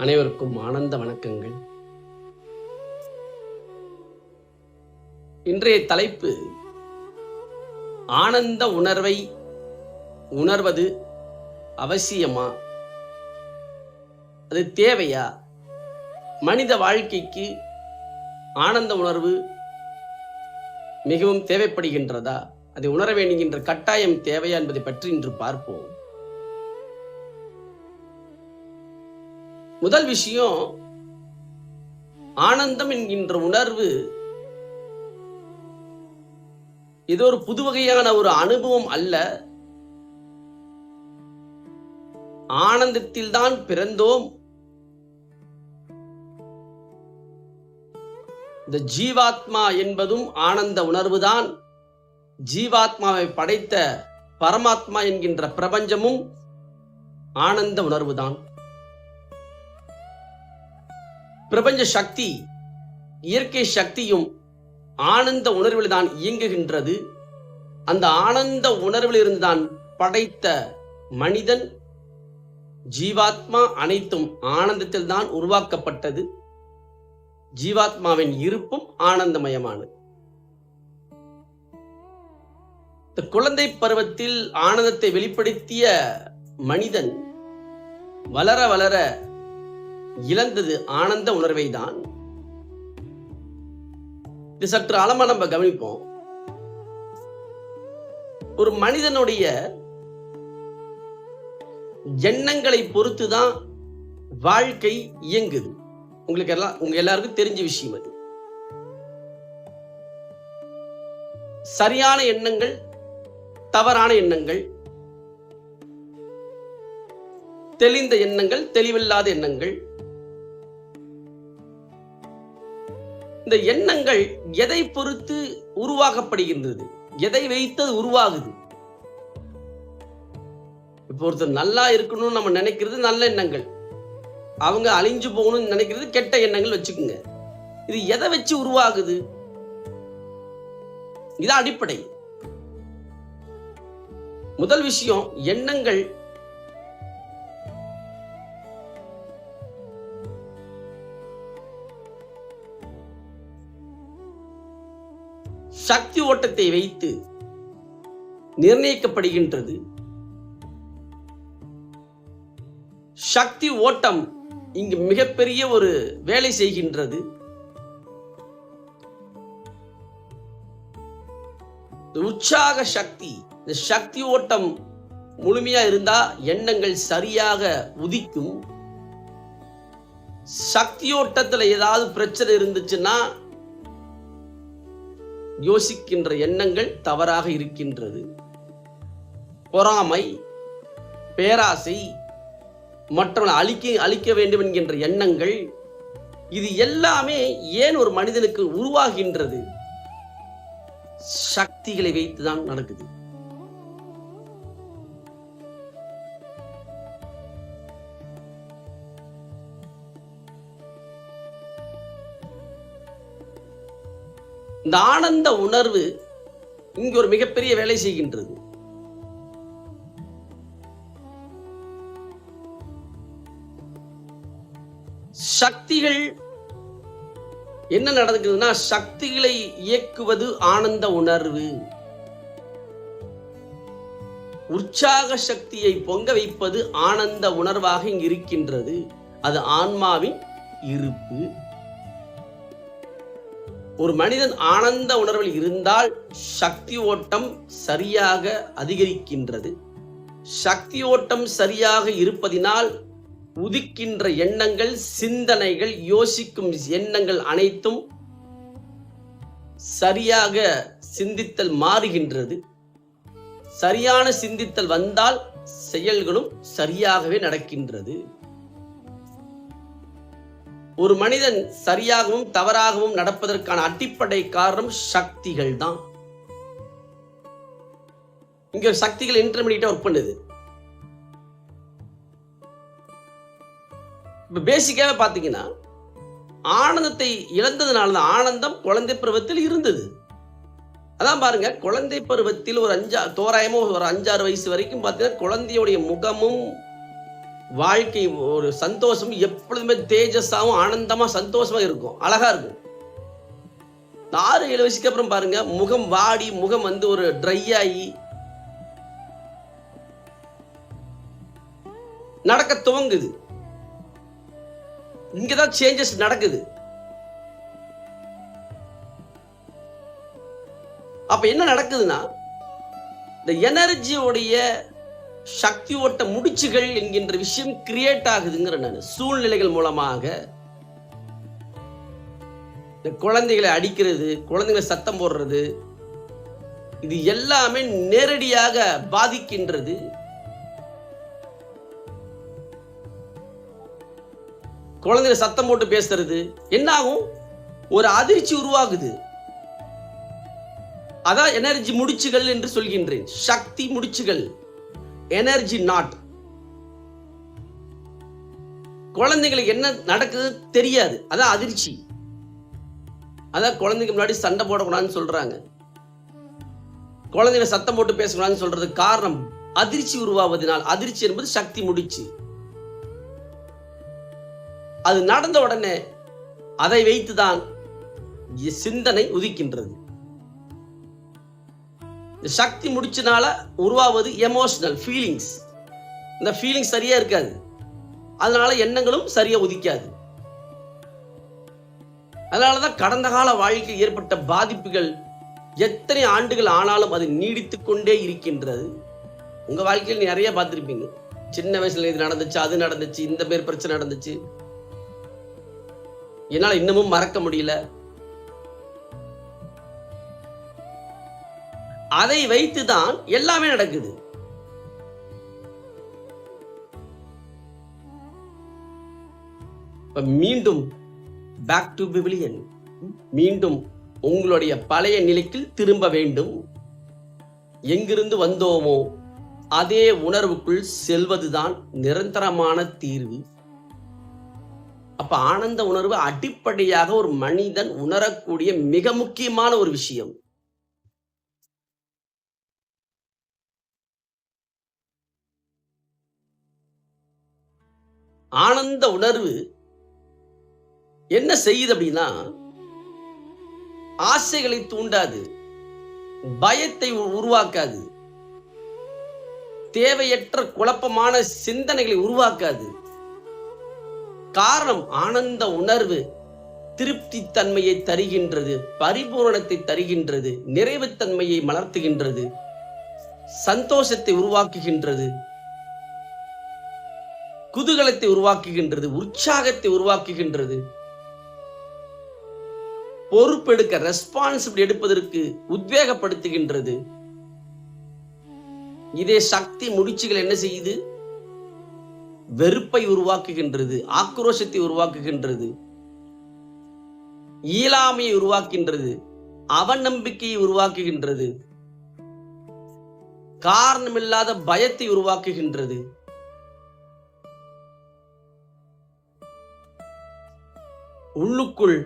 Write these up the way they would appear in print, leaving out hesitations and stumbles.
அனைவருக்கும் ஆனந்த வணக்கங்கள். இன்றைய தலைப்பு, ஆனந்த உணர்வை உணர்வது அவசியமா, அது தேவையா, மனித வாழ்க்கைக்கு ஆனந்த உணர்வு மிகவும் தேவைப்படுகின்றதா, அதை உணர வேண்டுகின்ற கட்டாயம் தேவையா என்பதை பற்றி இன்று பார்ப்போம். முதல் விஷயம், ஆனந்தம் என்கின்ற உணர்வு இது ஒரு புது வகையான ஒரு அனுபவம் அல்ல. ஆனந்தத்தில் தான் பிறந்தோம். இந்த ஜீவாத்மா என்பதும் ஆனந்த உணர்வுதான். ஜீவாத்மாவை படைத்த பரமாத்மா என்கின்ற பிரபஞ்சமும் ஆனந்த உணர்வுதான். பிரபஞ்ச சக்தி, இயற்கை சக்தியும் ஆனந்த உணர்வில் தான் இயங்குகின்றது. அந்த ஆனந்த உணர்வில் இருந்து தான் படைத்த மனிதன், ஜீவாத்மா அனைத்தும் ஆனந்தத்தில் தான் உருவாக்கப்பட்டது. ஜீவாத்மாவின் இருப்பும் ஆனந்தமயமானது. இந்த குழந்தை பருவத்தில் ஆனந்தத்தை வெளிப்படுத்திய மனிதன் வளர வளர இழந்தது ஆனந்த உணர்வை தான். இது சற்று ஆழமா நம்ம கவனிப்போம். ஒரு மனிதனுடைய எண்ணங்களை பொறுத்துதான் வாழ்க்கை இயங்குது. உங்க எல்லாருக்கும் தெரிஞ்ச விஷயம் அது. சரியான எண்ணங்கள், தவறான எண்ணங்கள், தெளிந்த எண்ணங்கள், தெளிவில்லாத எண்ணங்கள். இந்த எண்ணங்கள் எதை பொறுத்து உருவாக்கப்படுகின்றது, எதை வைத்து உருவாகுது. இப்போ ஒருத்தர் நல்லா இருக்கணும்னு நம்ம நினைக்கிறது நல்ல எண்ணங்கள், அவங்க அழிஞ்சு போகணும்னு நினைக்கிறது கெட்ட எண்ணங்கள் வச்சுக்கோங்க. இது எதை வச்சு உருவாகுது? இது அடிப்படை. முதல் விஷயம், எண்ணங்கள் சக்தி ஓட்டத்தை வைத்து நிர்ணயிக்கப்படுகின்றது. சக்தி ஓட்டம் இங்கு மிகப்பெரிய ஒரு வேலை செய்கின்றது. உற்சாக சக்தி, இந்த சக்தி ஓட்டம் முழுமையா இருந்தா எண்ணங்கள் சரியாக உதிக்கும். சக்தி ஓட்டத்துல ஏதாவது பிரச்சனை இருந்துச்சுன்னா யோசிக்கின்ற எண்ணங்கள் தவறாக இருக்கின்றது. பொறாமை, பேராசை, மற்றவர்களை அழிக்க வேண்டும் என்கின்ற எண்ணங்கள், இது எல்லாமே ஏன் ஒரு மனிதனுக்கு உருவாகின்றது? சக்திகளை வைத்துதான் நடக்குது. இந்த ஆனந்த உணர்வு இங்கு ஒரு மிகப்பெரிய வேலை செய்கின்றது. சக்திகள் என்ன நடக்குதுன்னா, சக்திகளை இயக்குவது ஆனந்த உணர்வு. உற்சாக சக்தியை பொங்க வைப்பது ஆனந்த உணர்வாக இங்கு இருக்கின்றது. அது ஆன்மாவின் இருப்பு. ஒரு மனிதன் ஆனந்த உணர்வில் இருந்தால் சக்தி ஓட்டம் சரியாக அதிகரிக்கின்றது. சக்தி ஓட்டம் சரியாக இருப்பதினால் உதிக்கின்ற எண்ணங்கள், சிந்தனைகள், யோசிக்கும் எண்ணங்கள் அனைத்தும் சரியாக சிந்தித்தல் மாறுகின்றது. சரியான சிந்தித்தல் வந்தால் செயல்களும் சரியாகவே நடக்கின்றது. ஒரு மனிதன் சரியாகவும் தவறாகவும் நடப்பதற்கான அடிப்படை காரணம் சக்திகள் தான். இங்க சக்திகள் இன்டர்மீடியட்டா ஒர்க் பண்ணுது. இப்ப பேசிக்காவே பாத்தீங்கன்னா, ஆனந்தத்தை இழந்ததுனால தான். ஆனந்தம் குழந்தை பருவத்தில் இருந்தது. அதான் பாருங்க, குழந்தை பருவத்தில் ஒரு தோராயமா ஒரு 5-6 வயசு வரைக்கும் பார்த்தீங்கன்னா குழந்தையுடைய முகமும் வாழ்க்கை ஒரு சந்தோஷம் எப்பொழுதுமே தேஜஸாவும் ஆனந்தமா சந்தோஷமா இருக்கும், அழகா இருக்கும். 6-7 வயசுக்கு அப்புறம் பாருங்க, முகம் வாடி, முகம் ஒரு ட்ரை ஆகி நடக்க துவங்குது. இங்கதான் சேஞ்சஸ் நடக்குது. அப்ப என்ன நடக்குதுன்னா, இந்த எனர்ஜியோடைய சக்தி ஓட்ட முடிச்சுகள் என்கின்ற விஷயம் கிரியேட் ஆகுதுங்கிற நான் சூழ்நிலைகள் மூலமாக. இந்த குழந்தைகளை அடிக்கிறது, குழந்தைகளை சத்தம் போடுறது, இது எல்லாமே நேரடியாக பாதிக்கின்றது. குழந்தைகளை சத்தம் போட்டு பேசுறது என்ன ஆகும், ஒரு அதிர்ச்சி உருவாகுது. அதான் எனர்ஜி முடிச்சுகள் என்று சொல்கின்றேன். சக்தி முடிச்சுகள், எனர்ஜி நாட். குழந்தைகளுக்கு என்ன நடக்குது தெரியாது, அதான் அதிர்ச்சி. அதான் குழந்தைக்கு முன்னாடி சண்டை போடக்கூடாதுன்னு சொல்றாங்க, குழந்தைகளை சத்தம் போட்டு பேசக்கூடாதுன்னு சொல்றது காரணம் அதிர்ச்சி உருவாவதனால். அதிர்ச்சி என்பது சக்தி முடிச்சு. அது நடந்த உடனே அதை வைத்துதான் சிந்தனை உதிக்கின்றது. சக்தி முடிச்சனால உருவாவது எமோஷனல் ஃபீலிங்ஸ். இந்த ஃபீலிங்ஸ் சரியா இருக்காது, அதனால எண்ணங்களும் சரியா உதிக்காது. அதனாலதான் கடந்த கால வாழ்க்கையில் ஏற்பட்ட பாதிப்புகள் எத்தனை ஆண்டுகள் ஆனாலும் அது நீடித்துக் கொண்டே இருக்கின்றது. உங்க வாழ்க்கையில் நிறைய பார்த்திருப்பீங்க. சின்ன வயசுல இது நடந்துச்சு, அது நடந்துச்சு, இந்த பேர் பிரச்சனை நடந்துச்சு, என்னால இன்னமும் மறக்க முடியல. அதை வைத்துதான் எல்லாமே நடக்குது. மீண்டும் பேக் டு பிவிலியன், மீண்டும் உங்களுடைய பழைய நிலைக்கு திரும்ப வேண்டும். எங்கிருந்து வந்தோமோ அதே உணர்வுக்குள் செல்வதுதான் நிரந்தரமான தீர்வு. அப்ப ஆனந்த உணர்வு அடிப்படையாக ஒரு மனிதன் உணரக்கூடிய மிக முக்கியமான ஒரு விஷயம். ஆனந்த உணர்வு என்ன செய்யுது அப்படின்னா, ஆசைகளை தூண்டாது, பயத்தை உருவாக்காது, தேவையற்ற குழப்பமான சிந்தனைகளை உருவாக்காது. காரணம், ஆனந்த உணர்வு திருப்தி தன்மையை தருகின்றது, பரிபூரணத்தை தருகின்றது, நிறைவுத்தன்மையை மலர்த்துகின்றது, சந்தோஷத்தை உருவாக்குகின்றது, குதூகலத்தை உருவாக்குகின்றது, உற்சாகத்தை உருவாக்குகின்றது, பொறுப்பெடுக்க ரெஸ்பான்சிபிலிட்டி எடுப்பதற்கு உத்வேகப்படுத்துகின்றது. இதே சக்தி முடிச்சுகள் என்ன செய்யுது, வெறுப்பை உருவாக்குகின்றது, ஆக்ரோஷத்தை உருவாக்குகின்றது, இயலாமையை உருவாக்குகின்றது, அவநம்பிக்கையை உருவாக்குகின்றது, காரணமில்லாத பயத்தை உருவாக்குகின்றது. உள்ளுக்குள்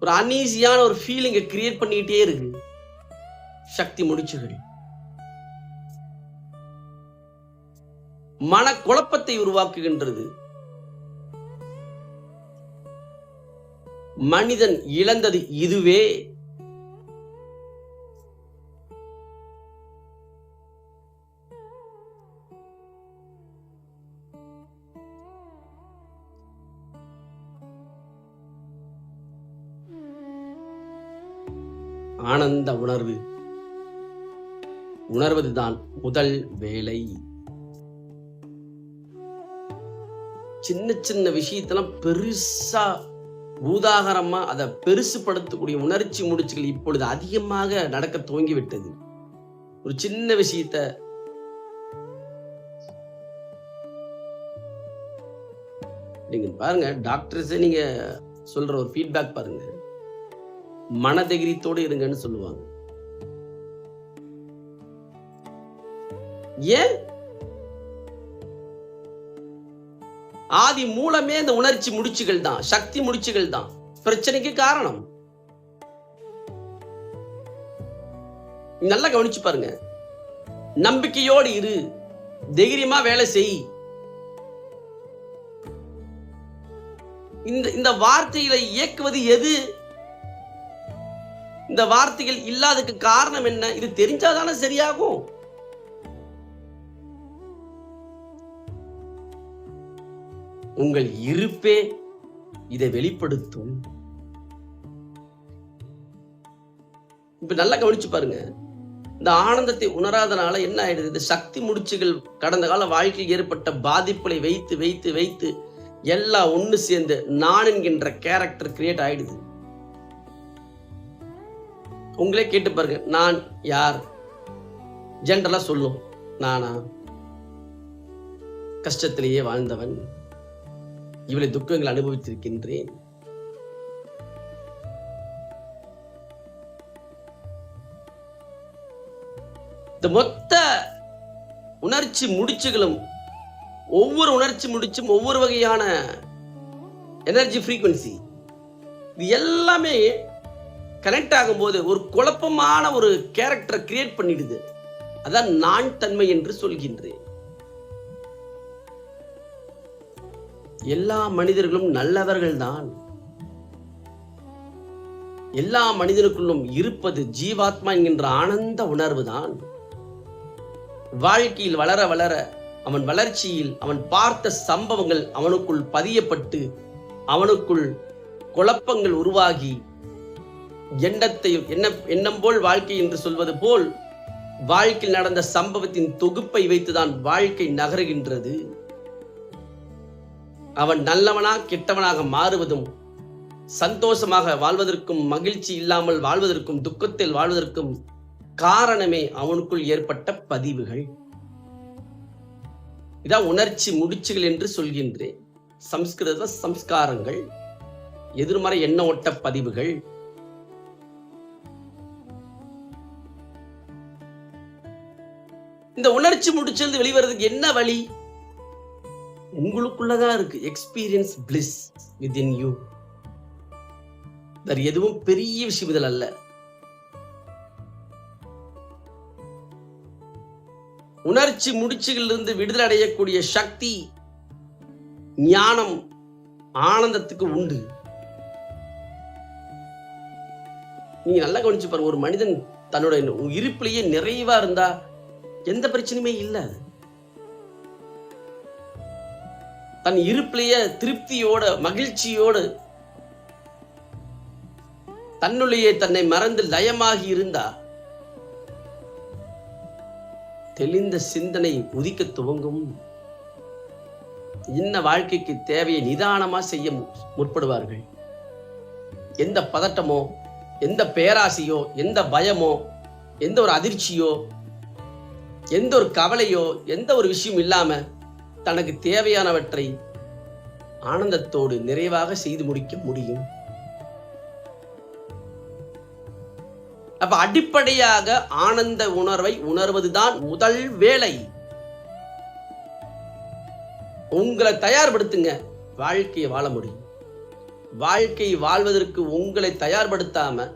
ஒரு அன்ஈசியான ஒரு ஃபீலிங்கை கிரியேட் பண்ணிட்டே இருக்கு சக்தி முடிச்சுகள். மனக்குழப்பத்தை உருவாக்குகின்றது. மனிதன் இழந்தது இதுவே. ஆனந்த உணர்வு உணர்வதுதான் முதல் வேலை. சின்ன சின்ன விஷயத்தெல்லாம் பெருசா பூதாகரமா அதை பெருசுபடுத்தக்கூடிய உணர்ச்சி முடிச்சுகள் இப்பொழுது அதிகமாக நடக்க துவங்கிவிட்டது. ஒரு சின்ன விஷயத்த நீங்க பாருங்க, டாக்டர்ஸே நீங்க சொல்ற ஒரு ஃபீட்பேக் பாருங்க, மனதைரியத்தோடு இருங்கன்னு சொல்லுவாங்க. ஏன்? ஆதி மூலமே இந்த உணர்ச்சி முடிச்சுகள் தான், சக்தி முடிச்சுகள் தான் பிரச்சனைக்கு காரணம். நல்லா கவனிச்சு பாருங்க. நம்பிக்கையோடு இரு, தைரியமா வேலை செய், இந்த வார்த்தைகளை இயக்குவது எது? இந்த வார்த்தைகள் இல்லாததுக்கு காரணம் என்ன? இது தெரிஞ்சாதானே சரியாகும். உங்கள் இருப்பே இதை வெளிப்படுத்தும். இப்ப நல்லா கவனிச்சு பாருங்க. இந்த ஆனந்தத்தை உணராதனால என்ன ஆயிடுது? இந்த சக்தி முடிச்சுகள் கடந்த கால வாழ்க்கையில் ஏற்பட்ட பாதிப்புகளை வைத்து வைத்து வைத்து எல்லாம் ஒண்ணு சேர்ந்து நான் என்கின்ற கேரக்டர் கிரியேட் ஆயிடுது. உங்களே கேட்டு பாருங்க, நான் யார்? ஜென்ரலா சொல்லும், நானா கஷ்டத்திலேயே வாழ்ந்தவன், இவ்வளவு துக்கங்கள் அனுபவித்திருக்கின்றேன். இந்த மொத்த உணர்ச்சி முடிச்சுகளும், ஒவ்வொரு உணர்ச்சி முடிச்சும் ஒவ்வொரு வகையான எனர்ஜி ஃப்ரீக்வன்சி, இது எல்லாமே கனெக்ட் ஆகும்போது ஒரு குழப்பமான ஒரு கேரக்டரை கிரியேட் பண்ணிடுது. அதான் நான் தன்மை என்று சொல்கின்றேன். எல்லா மனிதர்களும் நல்லவர்கள் தான். எல்லா மனிதனுக்குள்ளும் இருப்பது ஜீவாத்மா என்கின்ற ஆனந்த உணர்வு தான். வாழ்க்கையில் வளர வளர அவன் வளர்ச்சியில் அவன் பார்த்த சம்பவங்கள் அவனுக்குள் பதியப்பட்டு அவனுக்குள் குழப்பங்கள் உருவாகி எண்ணம் போல் வாழ்க்கை என்று சொல்வது போல் வாழ்க்கையில் நடந்த சம்பவத்தின் தொகுப்பை வைத்துதான் வாழ்க்கை நகருகின்றது. அவன் நல்லவனா கெட்டவனாக மாறுவதும், சந்தோஷமாக வாழ்வதற்கும் மகிழ்ச்சி இல்லாமல் வாழ்வதற்கும் துக்கத்தில் வாழ்வதற்கும் காரணமே அவனுக்குள் ஏற்பட்ட பதிவுகள். இதான் உணர்ச்சி முடிச்சுகள் என்று சொல்கின்றேன். சம்ஸ்கிருத சம்ஸ்காரங்கள், எதிர்மறை எண்ண ஓட்ட பதிவுகள். இந்த உணர்ச்சி முடிச்சல் வெளிவரதுக்கு என்ன வழி? உங்களுக்குள்ளதான் இருக்கு. Experience bliss within you. வேற எதுவும் பெரிய விஷயம் அல்ல. உணர்ச்சி முடிச்சுகளிலிருந்து விடுதலை அடையக்கூடிய சக்தி, ஞானம் ஆனந்தத்துக்கு உண்டு. நீங்க நல்லா கவனிச்சு பாருங்க. ஒரு மனிதன் தன்னோட இருப்பிலேயே நிறைவா இருந்தா எந்த பிரச்சனையுமே இல்லை. தன் இருப்பிலேயே திருப்தியோட மகிழ்ச்சியோடு தன்னுள்ளேயே தன்னை மறந்து லயமாகி இருந்தா தெளிந்த சிந்தனை உதிக்க துவங்கும். இன்ன வாழ்க்கைக்கு தேவையை நிதானமா செய்ய முற்படுவார்கள். எந்த பதட்டமோ, எந்த பேராசையோ, எந்த பயமோ, எந்த ஒரு அதிர்ச்சியோ, எந்த ஒரு கவலையோ, எந்த ஒரு விஷயம் இல்லாம தனக்கு தேவையானவற்றை ஆனந்தத்தோடு நிறைவாக செய்து முடிக்க முடியும். அப்ப அடிப்படையாக ஆனந்த உணர்வை உணர்வதுதான் முதல் வேலை. உங்களை தயார்படுத்துங்க, வாழ்க்கையை வாழ முடியும். வாழ்க்கையை வாழ்வதற்கு உங்களை தயார்படுத்தாம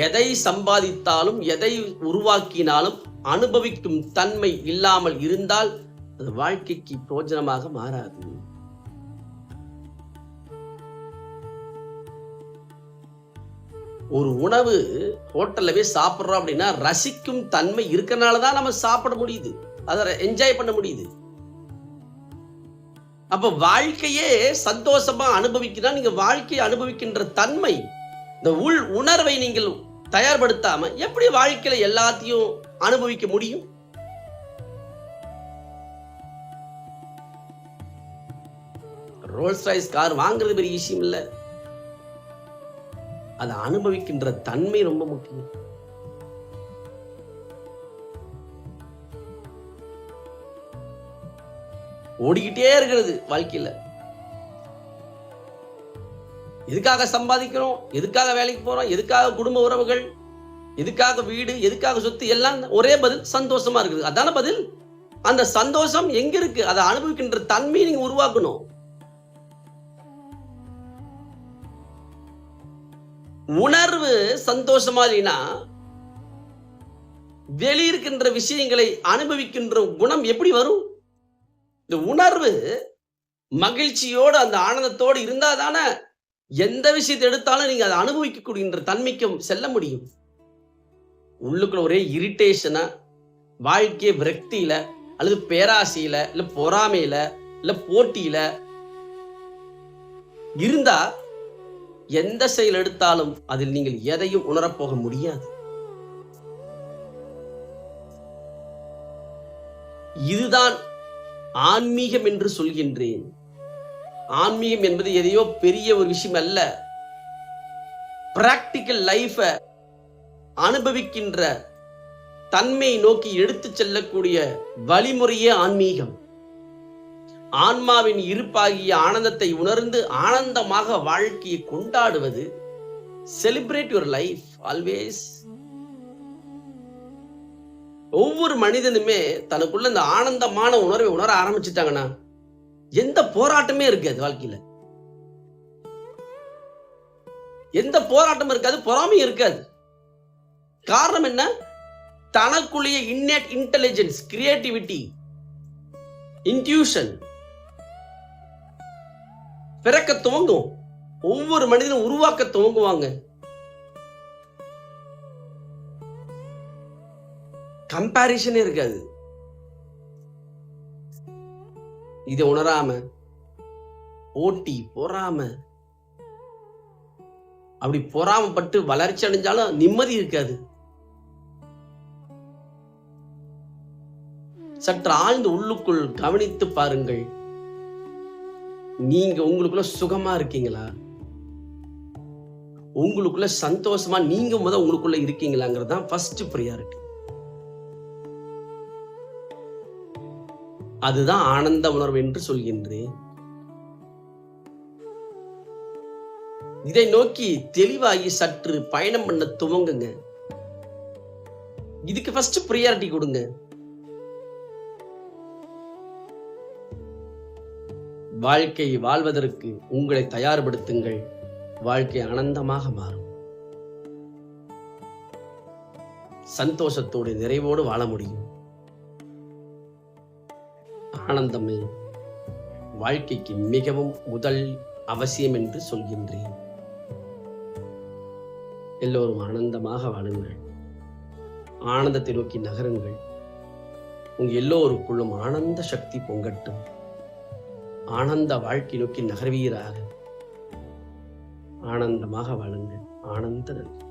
எதை சம்பாதித்தாலும் எதை உருவாக்கினாலும் அனுபவிக்கும் தன்மை இல்லாமல் இருந்தால் அது வாழ்க்கைக்கு பிரயோஜனமாக மாறாது. ஒரு உணவு ஹோட்டல்ல போய் சாப்பிட்றோம் அப்படின்னா ரசிக்கும் தன்மை இருக்கனாலதான் நம்ம சாப்பிட முடியுது, அதை என்ஜாய் பண்ண முடியுது. அப்ப வாழ்க்கையே சந்தோஷமா அனுபவிக்கிறா. நீங்க வாழ்க்கையை அனுபவிக்கின்ற தன்மை, இந்த உள் உணர்வை நீங்கள் தயார்படுத்தாம எப்படி வாழ்க்கையில எல்லாத்தையும் அனுபவிக்க முடியும்? ரோல்ஸ் ராய்ஸ் கார் வாங்குறது பெரிய விஷயம் இல்ல, அதை அனுபவிக்கின்ற தன்மை ரொம்ப முக்கியம். ஓடிக்கிட்டே இருக்கிறது வாழ்க்கையில. எதுக்காக சம்பாதிக்கிறோம், எதுக்காக வேலைக்கு போறோம், எதுக்காக குடும்ப உறவுகள், எதுக்காக வீடு, எதுக்காக சொத்து, எல்லாம் ஒரே பதில், சந்தோஷமா இருக்குது. அதான பதில். அந்த சந்தோஷம் எங்க இருக்கு? அதை அனுபவிக்கின்ற தன்மையை நீங்க உருவாக்கணும். உணர்வு சந்தோஷமா இல்லைன்னா வெளியிருக்கின்ற விஷயங்களை அனுபவிக்கின்ற குணம் எப்படி வரும்? இந்த உணர்வு மகிழ்ச்சியோடு அந்த ஆனந்தத்தோடு இருந்தா தானே எந்த விஷயத்தை எடுத்தாலும் நீங்க அதை அனுபவிக்கக்கூடிய தன்மைக்கும் செல்ல முடியும். உள்ளுக்குள்ள ஒரே இரிட்டேஷனா, வாழ்க்கைய விரக்தியில அல்லது பேராசையில இல்ல பொறாமையில இல்ல போட்டியில இருந்தா எந்த செயல் எடுத்தாலும் அதில் நீங்கள் எதையும் உணரப்போக முடியாது. இதுதான் ஆன்மீகம் என்று சொல்கின்றேன். ஆன்மீகம் என்பது எதையோ பெரிய ஒரு விஷயம் அல்ல. பிராக்டிக்கல் லைஃப அனுபவிக்கின்ற தன்மையை நோக்கி எடுத்துச் செல்லக்கூடிய வழிமுறையே ஆன்மீகம். ஆன்மாவின் இருப்பாகிய ஆனந்தத்தை உணர்ந்து ஆனந்தமாக வாழ்க்கையை கொண்டாடுவது. Celebrate your life always. ஒவ்வொரு மனிதனுமே தனக்குள்ள இந்த ஆனந்தமான உணர்வை உணர ஆரம்பிச்சுட்டாங்கன்னா எந்த போராட்டமே இருக்காது வாழ்க்கையில. எந்த போராட்டமும் இருக்காது, பொறாமையும் இருக்காது. காரணம் என்ன? தனக்குள்ளேயே இன்னேட் இன்டெலிஜென்ஸ், கிரியேட்டிவிட்டி, இன்ட்யூஷன் பிறக்க துவங்கும். ஒவ்வொரு மனிதனும் உருவாக்க துவங்குவாங்க. கம்பாரிசனே இருக்காது. இதை உணராம போட்டி பொறாம அப்படி பொறாமப்பட்டு வளர்ச்சி அடைஞ்சாலும் நிம்மதி இருக்காது. சற்று ஆழ்ந்து உள்ளுக்குள் கவனித்து பாருங்கள். நீங்க உங்களுக்குள்ள சுகமா இருக்கீங்களா? உங்களுக்குள்ள சந்தோஷமா நீங்க உங்களுக்குள்ள இருக்கீங்களாங்கிறது தான் ஃபர்ஸ்ட் பிரியாரிட்டி. அதுதான் ஆனந்த உணர்வு என்று சொல்கின்றேன். இதை நோக்கி தெளிவாகி சற்று பயணம் பண்ண துவங்குங்க. இதுக்கு ஃபர்ஸ்ட் பிரியாரிட்டி கொடுங்க. வாழ்க்கையை வாழ்வதற்கு உங்களை தயார்படுத்துங்கள். வாழ்க்கை ஆனந்தமாக மாறும். சந்தோஷத்தோடு நிறைவோடு வாழ முடியும். ஆனந்தமே வாழ்க்கைக்கு மிகவும் முதல் அவசியம் என்று சொல்கின்றேன். எல்லோரும் ஆனந்தமாக வாழுங்கள். ஆனந்தத்தை நோக்கி நகருங்கள். உங்க எல்லோருக்குள்ளும் ஆனந்த சக்தி பொங்கட்டும். ஆனந்த வாழ்க்கை நோக்கி நகர்வீராக. ஆனந்தமாக வாழுங்கள். ஆனந்த நன்றி.